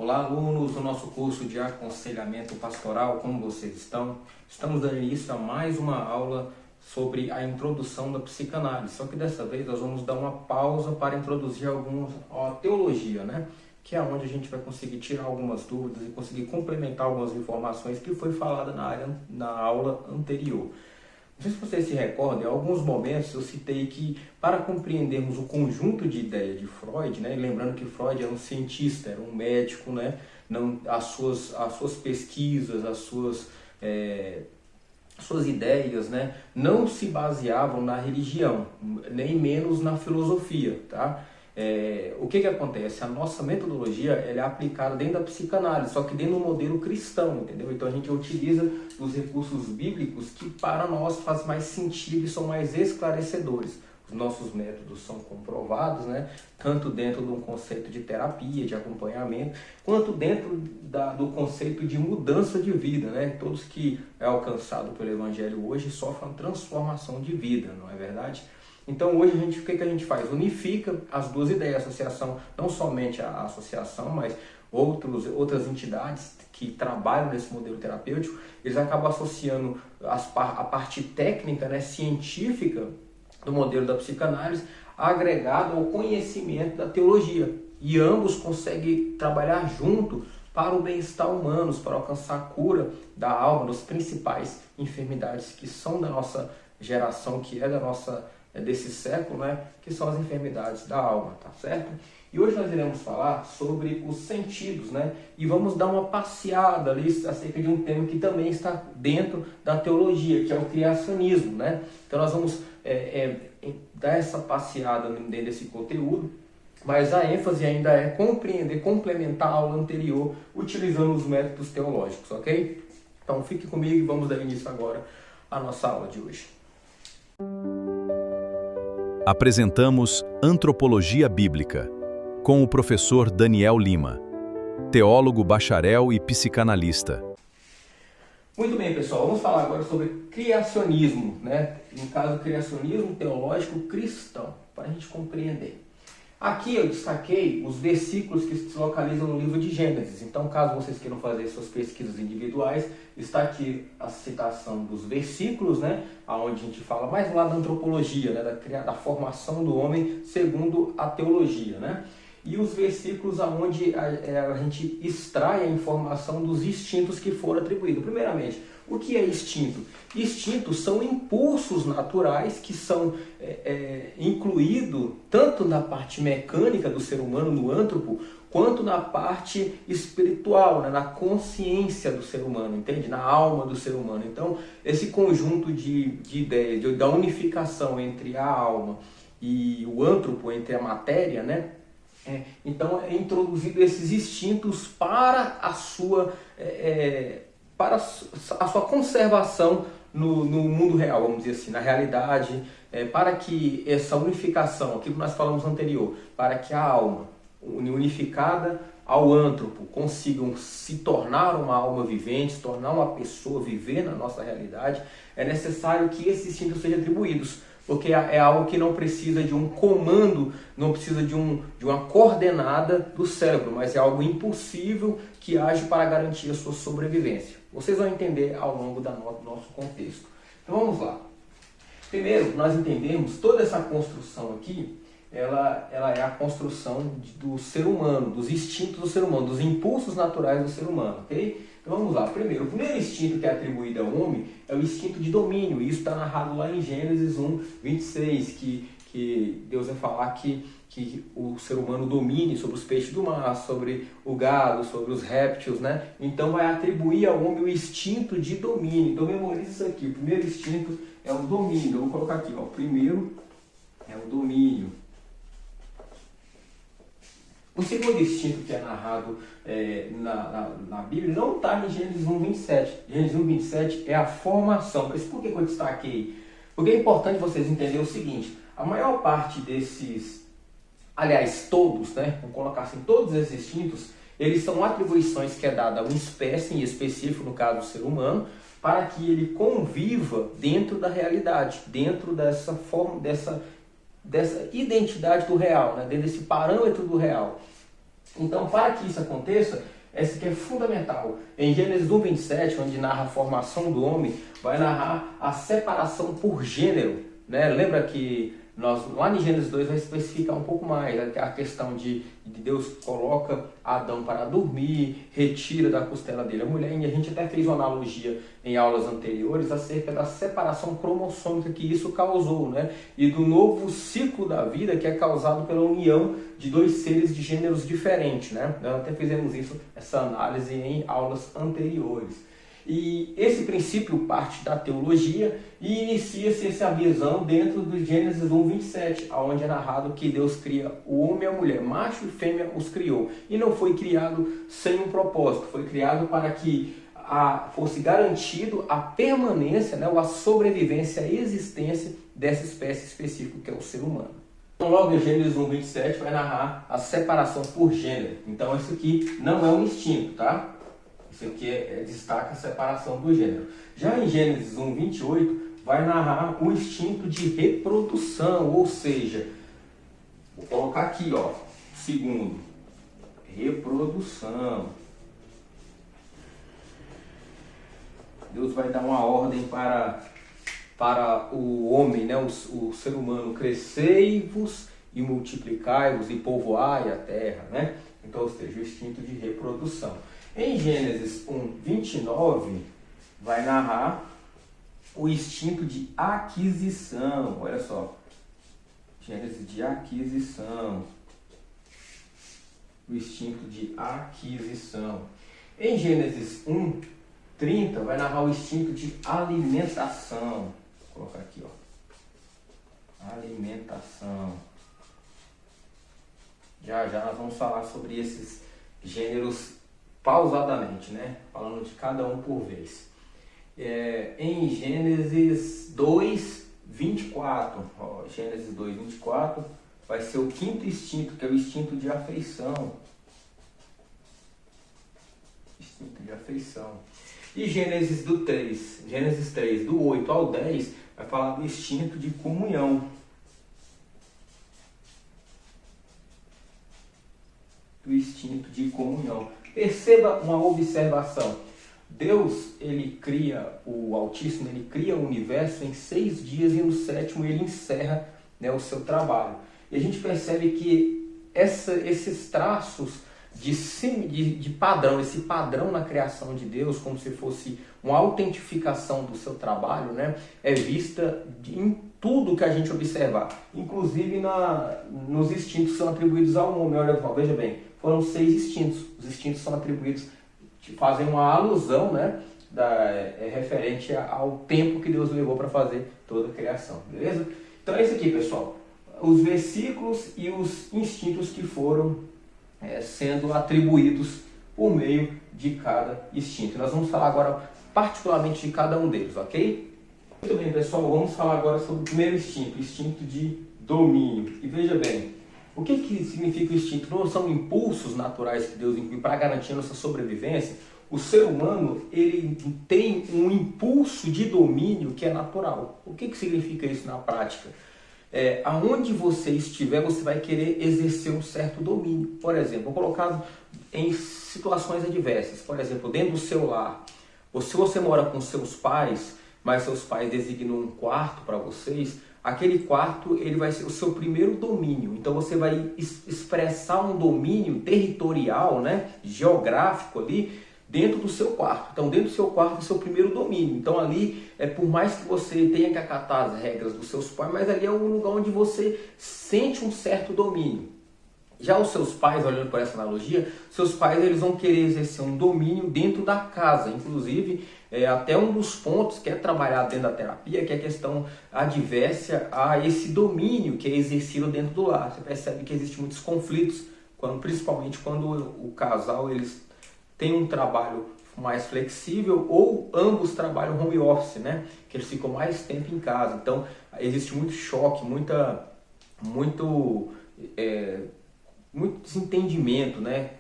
Olá, alunos do nosso curso de aconselhamento pastoral, como vocês estão? Estamos dando início a mais uma aula sobre a introdução da psicanálise, só que dessa vez nós vamos dar uma pausa para introduzir a teologia, né? Que é onde a gente vai conseguir tirar algumas dúvidas e conseguir complementar algumas informações que foi falada na aula anterior. Não sei se vocês se recordam, em alguns momentos eu citei que para compreendermos o conjunto de ideias de Freud, né, lembrando que Freud era um cientista, era um médico, né, não, as suas pesquisas, as suas ideias, né, não se baseavam na religião, nem menos na filosofia, tá? O que acontece? A nossa metodologia ela é aplicada dentro da psicanálise, só que dentro do modelo cristão, entendeu? Então a gente utiliza os recursos bíblicos que para nós faz mais sentido e são mais esclarecedores. Os nossos métodos são comprovados, né? Tanto dentro de um conceito de terapia, de acompanhamento, quanto dentro do conceito de mudança de vida, né? Todos que é alcançado pelo Evangelho hoje sofrem uma transformação de vida, não é verdade? Então hoje o que a gente faz? Unifica as duas ideias, a associação, não somente a associação, mas outras entidades que trabalham nesse modelo terapêutico, eles acabam associando a parte técnica, né, científica do modelo da psicanálise agregado ao conhecimento da teologia. E ambos conseguem trabalhar junto para o bem-estar humano, para alcançar a cura da alma, das principais enfermidades que são da nossa geração, que é desse século, né, que são as enfermidades da alma, tá certo? E hoje nós iremos falar sobre os sentidos, né, e vamos dar uma passeada ali acerca de um tema que também está dentro da teologia, que é o criacionismo, né? Então nós vamos dar essa passeada dentro desse conteúdo, mas a ênfase ainda é compreender, complementar a aula anterior, utilizando os métodos teológicos, ok? Então fique comigo e vamos dar início agora à nossa aula de hoje. Apresentamos Antropologia Bíblica, com o professor Daniel Lima, teólogo bacharel e psicanalista. Muito bem, pessoal, vamos falar agora sobre criacionismo, né? No caso, criacionismo teológico cristão, para a gente compreender. Aqui eu destaquei os versículos que se localizam no livro de Gênesis. Então, caso vocês queiram fazer suas pesquisas individuais, está aqui a citação dos versículos, né? Onde a gente fala mais lá da antropologia, né? Da formação do homem segundo a teologia, né? E os versículos onde a gente extrai a informação dos instintos que foram atribuídos. Primeiramente, o que é instinto? Instintos são impulsos naturais que são incluídos tanto na parte mecânica do ser humano, no antropo, quanto na parte espiritual, né? Na consciência do ser humano, entende? Na alma do ser humano. Então, esse conjunto de ideias, da unificação entre a alma e o antropo, entre a matéria, né? Então é introduzido esses instintos para a sua conservação no mundo real, vamos dizer assim, na realidade, para que essa unificação, aquilo que nós falamos anterior, para que a alma unificada ao antropo consigam se tornar uma alma vivente, se tornar uma pessoa, viver na nossa realidade, é necessário que esses instintos sejam atribuídos. Porque é algo que não precisa de um comando, não precisa de uma coordenada do cérebro, mas é algo impulsivo que age para garantir a sua sobrevivência. Vocês vão entender ao longo do nosso contexto. Então vamos lá. Primeiro, nós entendemos toda essa construção aqui, ela é a construção do ser humano, dos instintos do ser humano, dos impulsos naturais do ser humano, ok? Então vamos lá. Primeiro, o primeiro instinto que é atribuído ao homem é o instinto de domínio. Isso está narrado lá em Gênesis 1, 26, que Deus vai falar que o ser humano domine sobre os peixes do mar, sobre o gado, sobre os répteis, né? Então vai atribuir ao homem o instinto de domínio. Então memorize isso aqui. O primeiro instinto é o domínio. Eu vou colocar aqui, ó. O primeiro é o domínio. O segundo instinto que é narrado na Bíblia não está em Gênesis 1, 27. Gênesis 1, 27 é a formação. Mas por que eu destaquei? Porque é importante vocês entenderem o seguinte. A maior parte desses, aliás, todos, né? Vamos colocar assim, todos esses instintos, eles são atribuições que é dada a uma espécie em específico, no caso do ser humano, para que ele conviva dentro da realidade, dentro dessa forma, dessa identidade do real, né? Dentro desse parâmetro do real. Então, para que isso aconteça, essa que é fundamental. Em Gênesis 1:27, onde narra a formação do homem, vai narrar a separação por gênero, né? Lembra que lá em Gênesis 2 vai especificar um pouco mais a questão de Deus coloca Adão para dormir, retira da costela dele a mulher, e a gente até fez uma analogia em aulas anteriores acerca da separação cromossômica que isso causou, né? E do novo ciclo da vida que é causado pela união de dois seres de gêneros diferentes, né? Nós até fizemos essa análise em aulas anteriores. E esse princípio parte da teologia e inicia-se essa visão dentro do Gênesis 1:27, onde é narrado que Deus cria o homem e a mulher, macho e fêmea os criou. E não foi criado sem um propósito, foi criado para que fosse garantido a permanência, né, ou a sobrevivência, a existência dessa espécie específica que é o ser humano. Então, logo em Gênesis 1:27 vai narrar a separação por gênero. Então isso aqui não é um instinto, tá? Isso aqui destaca a separação do gênero. Já em Gênesis 1:28 vai narrar o instinto de reprodução, ou seja, vou colocar aqui, ó, segundo, reprodução. Deus vai dar uma ordem para o homem, né, o ser humano, crescei-vos e multiplicai-vos e povoai a terra, né? Então, ou seja, o instinto de reprodução. Em Gênesis 1:29 vai narrar o instinto de aquisição. Olha só, Gênesis de aquisição. O instinto de aquisição. Em Gênesis 1:30 vai narrar o instinto de alimentação. Vou colocar aqui, ó. Alimentação. Já nós vamos falar sobre esses gêneros pausadamente, né? Falando de cada um por vez. Em Gênesis 2:24, Gênesis 2:24 vai ser o quinto instinto, que é o instinto de afeição. Instinto de afeição. E Gênesis 3, do 8 ao 10, vai falar do instinto de comunhão. Do instinto de comunhão. Perceba uma observação. Deus, ele cria o Altíssimo, ele cria o universo em 6 dias e no 7º ele encerra, né, o seu trabalho. E a gente percebe que esses traços de padrão, esse padrão na criação de Deus, como se fosse uma autentificação do seu trabalho, né, é vista em tudo que a gente observar, inclusive nos instintos que são atribuídos ao homem. Olha, veja bem, foram 6 instintos. Os instintos são atribuídos, fazem uma alusão, né, referente ao tempo que Deus levou para fazer toda a criação, beleza? Então é isso aqui, pessoal. Os versículos e os instintos que foram sendo atribuídos por meio de cada instinto. Nós vamos falar agora particularmente de cada um deles, ok? Muito bem, pessoal, vamos falar agora sobre o primeiro instinto, o instinto de domínio. E veja bem, o que significa o instinto? Não são impulsos naturais que Deus inclui para garantir a nossa sobrevivência. O ser humano, ele tem um impulso de domínio que é natural. O que significa isso na prática? Aonde você estiver, você vai querer exercer um certo domínio. Por exemplo, vou colocar em situações adversas. Por exemplo, dentro do seu lar, ou se você mora com seus pais, mas seus pais designam um quarto para vocês, aquele quarto ele vai ser o seu primeiro domínio. Então você vai expressar um domínio territorial, né, geográfico ali, dentro do seu quarto. Então, dentro do seu quarto é o seu primeiro domínio. Então, ali, por mais que você tenha que acatar as regras dos seus pais, mas ali é um lugar onde você sente um certo domínio. Já os seus pais, olhando por essa analogia, seus pais eles vão querer exercer um domínio dentro da casa. Inclusive, até um dos pontos que é trabalhado dentro da terapia, que é a questão adversa a esse domínio que é exercido dentro do lar. Você percebe que existem muitos conflitos, principalmente quando o casal eles tem um trabalho mais flexível ou ambos trabalham home office, né? Que eles ficam mais tempo em casa. Então, existe muito choque, muito desentendimento, né?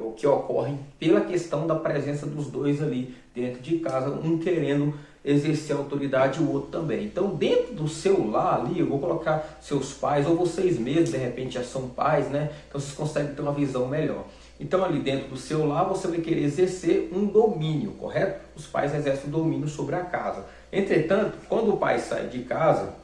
O que ocorre pela questão da presença dos dois ali dentro de casa, um querendo exercer autoridade e o outro também. Então, dentro do seu lar ali, eu vou colocar seus pais, ou vocês mesmos, de repente já são pais, né? Então vocês conseguem ter uma visão melhor. Então, ali dentro do seu lar, você vai querer exercer um domínio, correto? Os pais exercem o domínio sobre a casa. Entretanto, quando o pai sai de casa,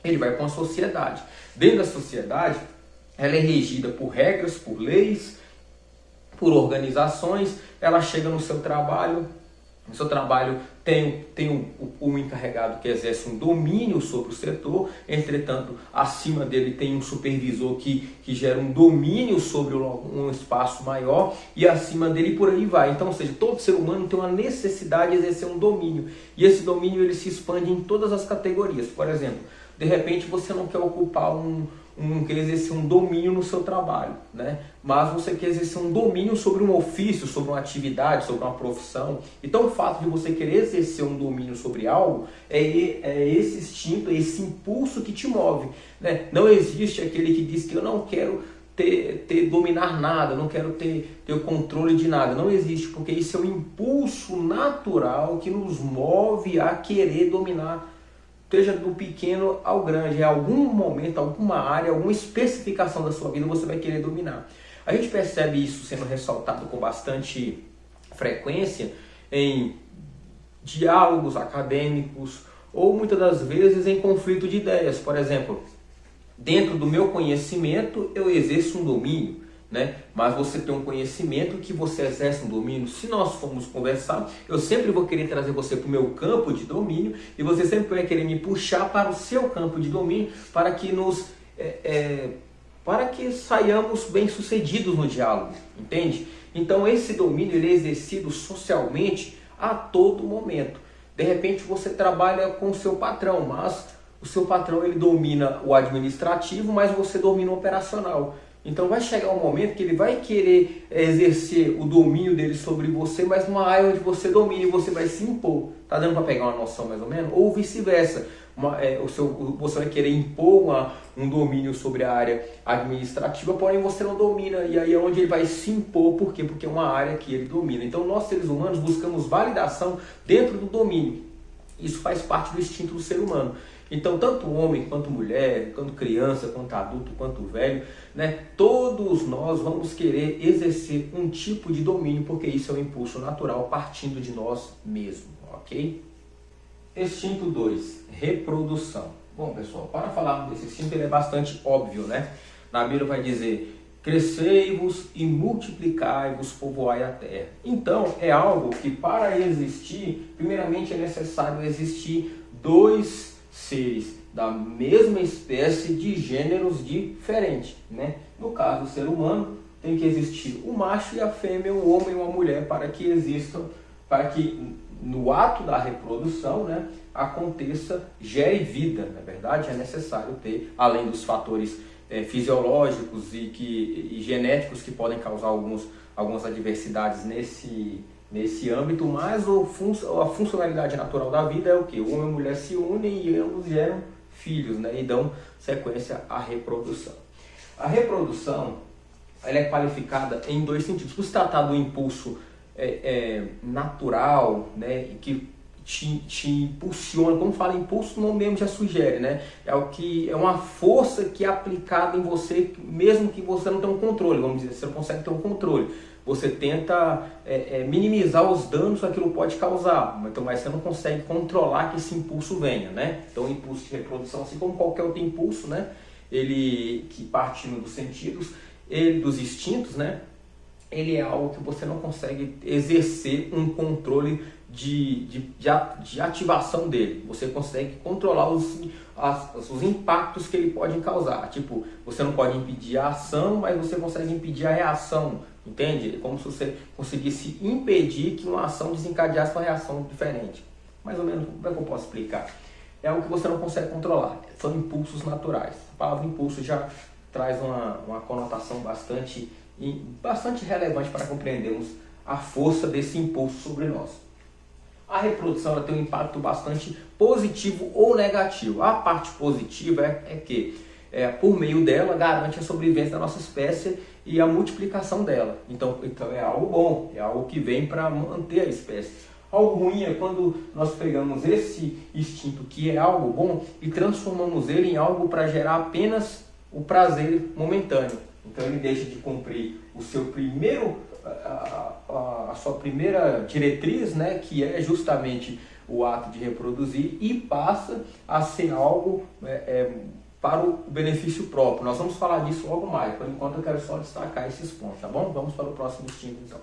ele vai para uma sociedade. Dentro da sociedade, ela é regida por regras, por leis, por organizações. Ela chega no seu trabalho. No seu trabalho tem o encarregado que exerce um domínio sobre o setor, entretanto, acima dele tem um supervisor que gera um domínio sobre um espaço maior, e acima dele por aí vai. Então, ou seja, todo ser humano tem uma necessidade de exercer um domínio, e esse domínio ele se expande em todas as categorias. Por exemplo, de repente você não quer ocupar quer exercer um domínio no seu trabalho, né? Mas você quer exercer um domínio sobre um ofício, sobre uma atividade, sobre uma profissão. Então o fato de você querer exercer um domínio sobre algo é esse instinto, é esse impulso que te move, né? Não existe aquele que diz que eu não quero dominar nada, não quero ter o controle de nada. Não existe, porque isso é um impulso natural que nos move a querer dominar, seja do pequeno ao grande. Em algum momento, alguma área, alguma especificação da sua vida você vai querer dominar. A gente percebe isso sendo ressaltado com bastante frequência em diálogos acadêmicos ou muitas das vezes em conflito de ideias. Por exemplo, dentro do meu conhecimento eu exerço um domínio, né? Mas você tem um conhecimento que você exerce um domínio. Se nós formos conversar, eu sempre vou querer trazer você para o meu campo de domínio e você sempre vai querer me puxar para o seu campo de domínio para que para que saiamos bem-sucedidos no diálogo, entende? Então esse domínio ele é exercido socialmente a todo momento. De repente você trabalha com o seu patrão, mas o seu patrão ele domina o administrativo, mas você domina o operacional. Então vai chegar um momento que ele vai querer exercer o domínio dele sobre você, mas numa área onde você domina e você vai se impor. Tá dando para pegar uma noção mais ou menos? Ou vice-versa. Você vai querer impor um domínio sobre a área administrativa, porém você não domina. E aí é onde ele vai se impor. Por quê? Porque é uma área que ele domina. Então nós seres humanos buscamos validação dentro do domínio. Isso faz parte do instinto do ser humano. Então, tanto homem, quanto mulher, quanto criança, quanto adulto, quanto velho, né? Todos nós vamos querer exercer um tipo de domínio, porque isso é um impulso natural partindo de nós mesmos, ok? Instinto 2, reprodução. Bom, pessoal, para falar desse instinto, ele é bastante óbvio, né? Na Bíblia vai dizer: crescei-vos e multiplicai-vos, povoai a terra. Então, é algo que para existir, primeiramente é necessário existir dois seres da mesma espécie de gêneros diferentes, né? No caso do ser humano, tem que existir o macho e a fêmea, o homem e uma mulher, para que existam, para que no ato da reprodução, né, aconteça, gere vida. Na verdade, é necessário ter, além dos fatores fisiológicos e genéticos que podem causar algumas adversidades nesse âmbito, mas a funcionalidade natural da vida é o que? O homem e a mulher se unem e ambos geram filhos, né? E dão sequência à reprodução. A reprodução ela é qualificada em dois sentidos. Por se tratar do impulso natural, né? Que te impulsiona. Como fala impulso, o nome mesmo já sugere, né? É uma força que é aplicada em você, mesmo que você não tenha um controle, vamos dizer, você não consegue ter um controle. Você tenta minimizar os danos que aquilo pode causar, então, mas você não consegue controlar que esse impulso venha, né? Então o impulso de reprodução, assim como qualquer outro impulso, né? Ele que partindo dos sentidos, dos instintos, né? Ele é algo que você não consegue exercer um controle de ativação dele. Você consegue controlar os impactos que ele pode causar. Tipo, você não pode impedir a ação, mas você consegue impedir a reação. Entende? É como se você conseguisse impedir que uma ação desencadeasse uma reação diferente. Mais ou menos, como é que eu posso explicar? É algo que você não consegue controlar. São impulsos naturais. A palavra impulso já traz uma conotação bastante relevante para compreendermos a força desse impulso sobre nós. A reprodução ela tem um impacto bastante positivo ou negativo. A parte positiva é que, por meio dela, garante a sobrevivência da nossa espécie e a multiplicação dela. Então é algo bom, é algo que vem para manter a espécie. Algo ruim é quando nós pegamos esse instinto que é algo bom e transformamos ele em algo para gerar apenas o prazer momentâneo. Então ele deixa de cumprir o seu primeiro, a sua primeira diretriz, né, que é justamente o ato de reproduzir, e passa a ser algo para o benefício próprio. Nós vamos falar disso logo mais. Por enquanto eu quero só destacar esses pontos, tá bom? Vamos para o próximo instinto então.